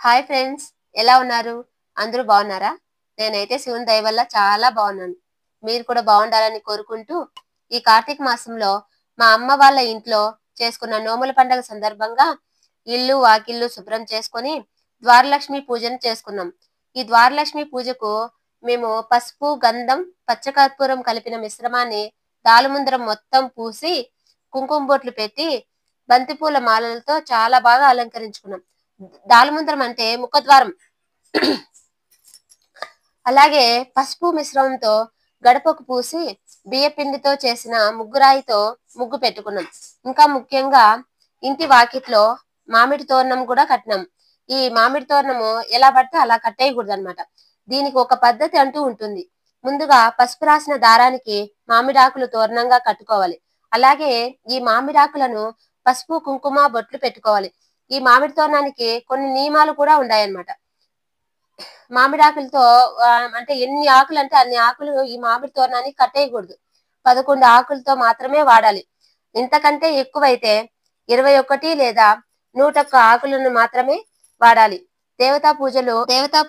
Hi friends, ఎలా ఉన్నారు? అందరూ బాగున్నారా? నేనైతే శివుని దయ వల్ల చాలా బాగున్నాను. మీరు కూడా బాగుండాలని కోరుకుంటూ, ఈ కార్తీక మాసంలో మా అమ్మ వాళ్ళ ఇంట్లో చేసుకున్న నోముల పండగ సందర్భంగా ఇల్లు వాకిళ్ళు శుభ్రం చేసుకొని ద్వారలక్ష్మి పూజను చేసుకున్నాం. ఈ ద్వారలక్ష్మి పూజకు మేము పసుపు, గంధం, పచ్చకర్పూరం కలిపిన మిశ్రమాన్ని దాలుముందరం మొత్తం పూసి కుంకుమ బొట్లు పెట్టి బంతిపూల మాలలతో చాలా బాగా అలంకరించుకున్నాం. దాలుముందరం అంటే ముఖద్వారం. అలాగే పసుపు మిశ్రమంతో గడపకు పూసి బియ్యపిండితో చేసిన ముగ్గురాయితో ముగ్గు పెట్టుకున్నాం. ఇంకా ముఖ్యంగా ఇంటి వాకిట్లో మామిడి తోరణం కూడా కట్టినాం. ఈ మామిడి తోరణము ఎలా పడితే అలా కట్టేయకూడదు అనమాట. దీనికి ఒక పద్ధతి అంటూ ఉంటుంది. ముందుగా పసుపు రాసిన దారానికి మామిడాకులు తోరణంగా కట్టుకోవాలి. అలాగే ఈ మామిడాకులను పసుపు, కుంకుమ బొట్లు పెట్టుకోవాలి. ఈ మామిడి తోరణానికి కొన్ని నియమాలు కూడా ఉన్నాయన్నమాట. మామిడాకులతో అంటే ఎన్ని ఆకులు అంటే అన్ని ఆకులు ఈ మామిడి తోరణానికి కట్టేయకూడదు. 11 ఆకులతో మాత్రమే వాడాలి. ఇంతకంటే ఎక్కువైతే 21 లేదా 101 ఆకులను మాత్రమే వాడాలి. దేవతా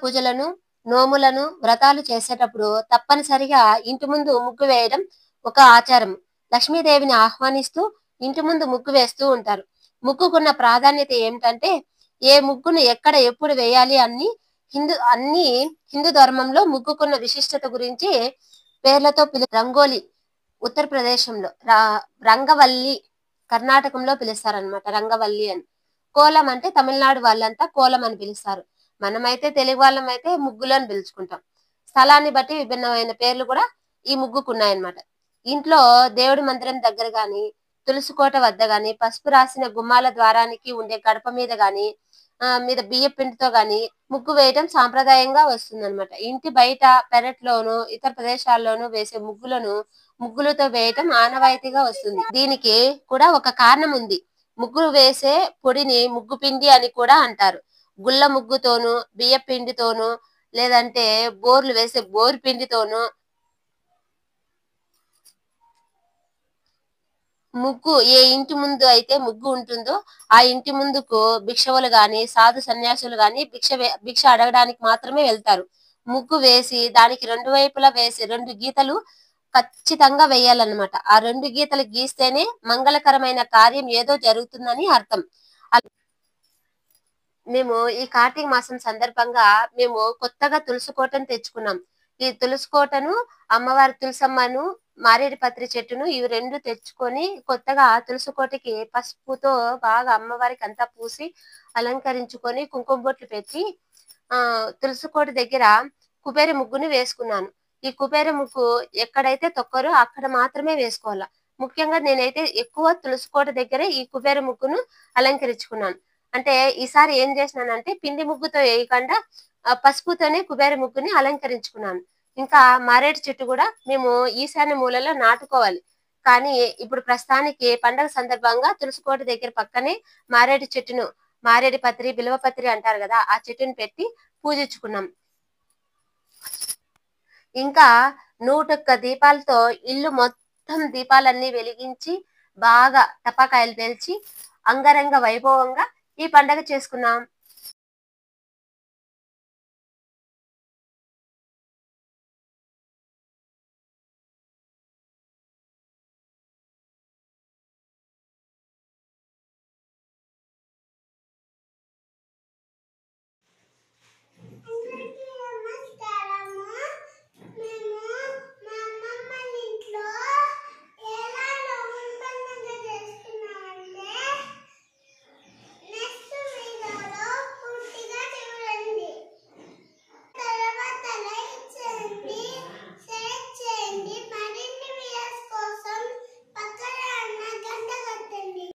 పూజలను, నోములను, వ్రతాలు చేసేటప్పుడు తప్పనిసరిగా ఇంటి ముందు ముగ్గు వేయడం ఒక ఆచారం. లక్ష్మీదేవిని ఆహ్వానిస్తూ ఇంటి ముందు ముగ్గు వేస్తూ ఉంటారు. ముగ్గుకున్న ప్రాధాన్యత ఏమిటంటే ఏ ముగ్గును ఎక్కడ ఎప్పుడు వేయాలి అన్ని హిందూ ధర్మంలో ముగ్గుకున్న విశిష్టత గురించి పేర్లతో రంగోలి ఉత్తరప్రదేశంలో, రంగవల్లి కర్ణాటకంలో పిలుస్తారనమాట. రంగవల్లి అని. కోలం అంటే తమిళనాడు వాళ్ళంతా కోలం అని పిలుస్తారు. మనమైతే తెలుగు వాళ్ళం అయితే ముగ్గులు అని పిలుచుకుంటాం. స్థలాన్ని బట్టి విభిన్నమైన పేర్లు కూడా ఈ ముగ్గుకున్నాయన్నమాట. ఇంట్లో దేవుడి మందిరం దగ్గర గాని, తులసి కోట వద్ద గాని, పసుపు రాసిన గుమ్మాల ద్వారానికి ఉండే గడప మీద గాని, మీద బియ్య పిండితో గాని ముగ్గు వేయడం సాంప్రదాయంగా వస్తుందన్నమాట. ఇంటి బయట, పెరట్లోను, ఇతర ప్రదేశాల్లోనూ వేసే ముగ్గులతో వేయటం ఆనవాయితీగా వస్తుంది. దీనికి కూడా ఒక కారణం ఉంది. ముగ్గులు వేసే పొడిని ముగ్గు పిండి అని కూడా అంటారు. గుళ్ళ ముగ్గుతోను, బియ్య పిండితోను, లేదంటే బోర్లు వేసే బోరు పిండితోను ముగ్గు ఏ ఇంటి ముందు అయితే ముగ్గు ఉంటుందో ఆ ఇంటి ముందుకు భిక్షవులు గాని, సాధు సన్యాసులు గాని భిక్ష అడగడానికి మాత్రమే వెళ్తారు. ముగ్గు వేసి దానికి 2 వైపులా వేసి 2 గీతలు ఖచ్చితంగా వేయాలన్నమాట. ఆ 2 గీతలు గీస్తేనే మంగళకరమైన కార్యం ఏదో జరుగుతుందని అర్థం. మేము ఈ కార్తీక మాసం సందర్భంగా మేము కొత్తగా తులసి కోటను తెచ్చుకున్నాం. ఈ తులసి కోటను, అమ్మవారి తులసమ్మను, మారేడు పత్రి చెట్టును ఇవి 2 తెచ్చుకొని కొత్తగా తులసి కోటకి పసుపుతో బాగా అమ్మవారికి అంతా పూసి అలంకరించుకొని కుంకుమ బొట్లు పెట్టి తులసి కోట దగ్గర కుబేర ముగ్గుని వేసుకున్నాను. ఈ కుబేర ముగ్గు ఎక్కడైతే తొక్కరో అక్కడ మాత్రమే వేసుకోవాల. ముఖ్యంగా నేనైతే ఎక్కువ తులసి కోట దగ్గరే ఈ కుబేర ముగ్గును అలంకరించుకున్నాను. అంటే ఈసారి ఏం చేసినానంటే పిండి ముగ్గుతో వేయకుండా పసుపుతోనే కుబేర ముగ్గుని అలంకరించుకున్నాను. ఇంకా మారేడు చెట్టు కూడా మేము ఈశాన్య మూలలో నాటుకోవాలి. కానీ ఇప్పుడు ప్రస్తుతానికి పండగ సందర్భంగా తులసికోట దగ్గర పక్కనే మారేడు పత్రి, బిల్వ పత్రి అంటారు కదా, ఆ చెట్టుని పెట్టి పూజించుకున్నాం. ఇంకా 101 దీపాలతో ఇల్లు మొత్తం దీపాలన్నీ వెలిగించి బాగా టపాకాయలు పేల్చి అంగరంగ వైభవంగా ఈ పండగ చేసుకున్నాం.